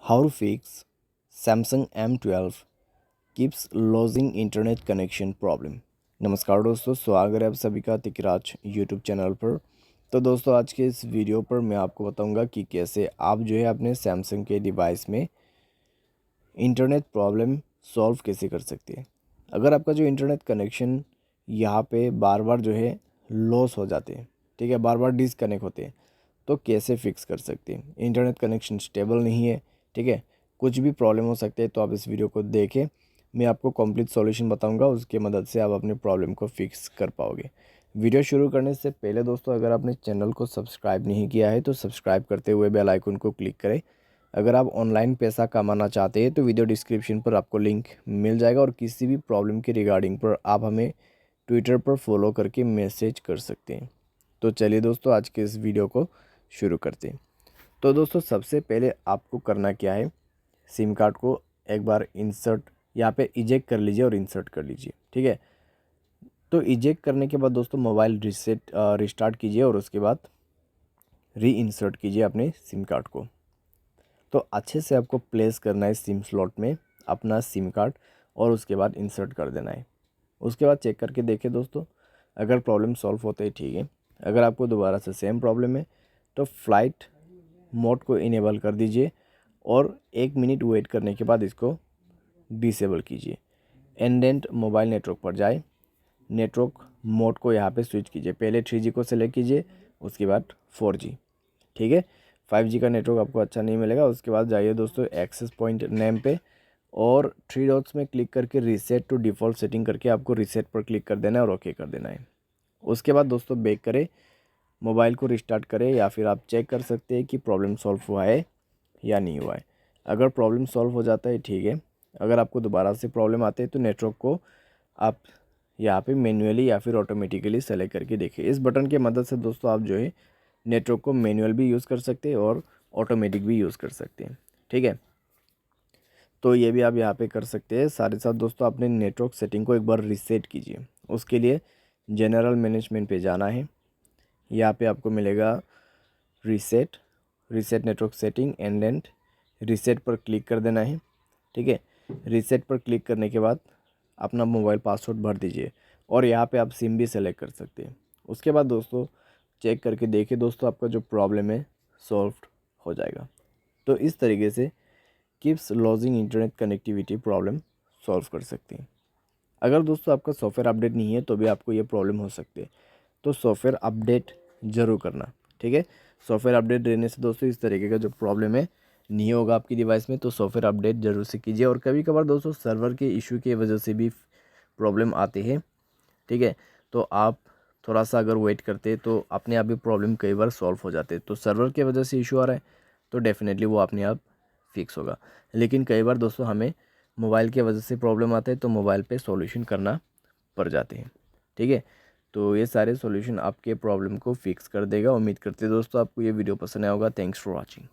How to fix Samsung M12 keeps losing internet connection problem. नमस्कार दोस्तों, स्वागत है आप सभी का तिकराज यूट्यूब चैनल पर। तो दोस्तों, आज के इस वीडियो पर मैं आपको बताऊंगा कि कैसे आप जो है अपने सैमसंग के डिवाइस में इंटरनेट प्रॉब्लम सॉल्व कैसे कर सकते हैं। अगर आपका जो इंटरनेट कनेक्शन यहाँ पे बार बार जो है लॉस हो जाते हैं, ठीक है, बार बार डिसकनेक्ट होते हैं, तो कैसे फिक्स कर सकते हैं। इंटरनेट कनेक्शन स्टेबल नहीं है, ठीक है, कुछ भी प्रॉब्लम हो सकते हैं। तो आप इस वीडियो को देखें, मैं आपको कंप्लीट सॉल्यूशन बताऊंगा, उसके मदद से आप अपने प्रॉब्लम को फिक्स कर पाओगे। वीडियो शुरू करने से पहले दोस्तों, अगर आपने चैनल को सब्सक्राइब नहीं किया है तो सब्सक्राइब करते हुए बेल आइकन को क्लिक करें। अगर आप ऑनलाइन पैसा कमाना चाहते हैं तो वीडियो डिस्क्रिप्शन पर आपको लिंक मिल जाएगा, और किसी भी प्रॉब्लम के रिगार्डिंग पर आप हमें ट्विटर पर फॉलो करके मैसेज कर सकते हैं। तो चलिए दोस्तों, आज के इस वीडियो को शुरू करते हैं। तो दोस्तों, सबसे पहले आपको करना क्या है, सिम कार्ड को एक बार इंसर्ट यहाँ पे इजेक्ट कर लीजिए और इंसर्ट कर लीजिए, ठीक है। तो इजेक्ट करने के बाद दोस्तों मोबाइल रिस्टार्ट कीजिए और उसके बाद री इंसर्ट कीजिए अपने सिम कार्ड को। तो अच्छे से आपको प्लेस करना है सिम स्लॉट में अपना सिम कार्ड, और उसके बाद इंसर्ट कर देना है। उसके बाद चेक करके देखें दोस्तों, अगर प्रॉब्लम सॉल्व होते ही ठीक है। अगर आपको दोबारा से सेम प्रॉब्लम है तो फ्लाइट मोड को इनेबल कर दीजिए, और 1 मिनट वेट करने के बाद इसको डिसेबल कीजिए। एंडेंट मोबाइल नेटवर्क पर जाए, नेटवर्क मोड को यहाँ पे स्विच कीजिए। पहले 3G को सेलेक्ट कीजिए, उसके बाद 4G, ठीक है। 5G का नेटवर्क आपको अच्छा नहीं मिलेगा। उसके बाद जाइए दोस्तों एक्सेस पॉइंट नेम पे, और 3 डॉट्स में क्लिक करके रीसेट टू डिफ़ॉल्ट सेटिंग करके आपको रीसेट पर क्लिक कर देना है और ओके कर देना है। उसके बाद दोस्तों बैक करें, मोबाइल को रिस्टार्ट करें, या फिर आप चेक कर सकते हैं कि प्रॉब्लम सॉल्व हुआ है या नहीं हुआ है। अगर प्रॉब्लम सॉल्व हो जाता है ठीक है। अगर आपको दोबारा से प्रॉब्लम आते हैं तो नेटवर्क को आप यहाँ पे मैन्युअली या फिर ऑटोमेटिकली सेलेक्ट करके देखिए। इस बटन की मदद से दोस्तों आप जो है नेटवर्क को मैनुअल भी यूज़ कर सकते हैं और ऑटोमेटिक भी यूज़ कर सकते हैं, ठीक है। तो ये भी आप यहाँ पे कर सकते हैं। साथ ही साथ दोस्तों अपने नेटवर्क सेटिंग को एक बार रीसेट कीजिए। उसके लिए जनरल मैनेजमेंट पे जाना है, यहाँ पे आपको मिलेगा reset network setting and and reset पर क्लिक कर देना है, ठीक है। रीसेट पर क्लिक करने के बाद अपना मोबाइल पासवर्ड भर दीजिए, और यहाँ पे आप सिम भी सेलेक्ट कर सकते हैं। उसके बाद दोस्तों चेक करके देखिए दोस्तों, आपका जो प्रॉब्लम है सॉल्व हो जाएगा। तो इस तरीके से keeps lodging internet connectivity problem solve कर सकते हैं। अगर दोस्तों आपका सॉफ्टवेयर अपडेट नहीं है तो भी आपको ये प्रॉब्लम हो सकती है, तो सॉफ्टवेयर अपडेट ज़रूर करना, ठीक है। सॉफ्टवेयर अपडेट रहने से दोस्तों इस तरीके का जो प्रॉब्लम है नहीं होगा आपकी डिवाइस में। तो सॉफ्टवेयर अपडेट ज़रूर से कीजिए। और कभी कभार दोस्तों सर्वर के इशू की वजह से भी प्रॉब्लम आते हैं, ठीक है। तो आप थोड़ा सा अगर वेट करते तो अपने आप ही प्रॉब्लम कई बार सॉल्व हो जाते। तो सर्वर की वजह से इशू आ रहा है तो डेफिनेटली वो अपने आप फिक्स होगा। लेकिन कई बार दोस्तों हमें मोबाइल की वजह से प्रॉब्लम आता है तो मोबाइल पे सॉल्यूशन करना पड़ जाते हैं, ठीक है। तो ये सारे सॉल्यूशन आपके प्रॉब्लम को फिक्स कर देगा। उम्मीद करते हैं दोस्तों आपको ये वीडियो पसंद आया होगा। Thanks for watching.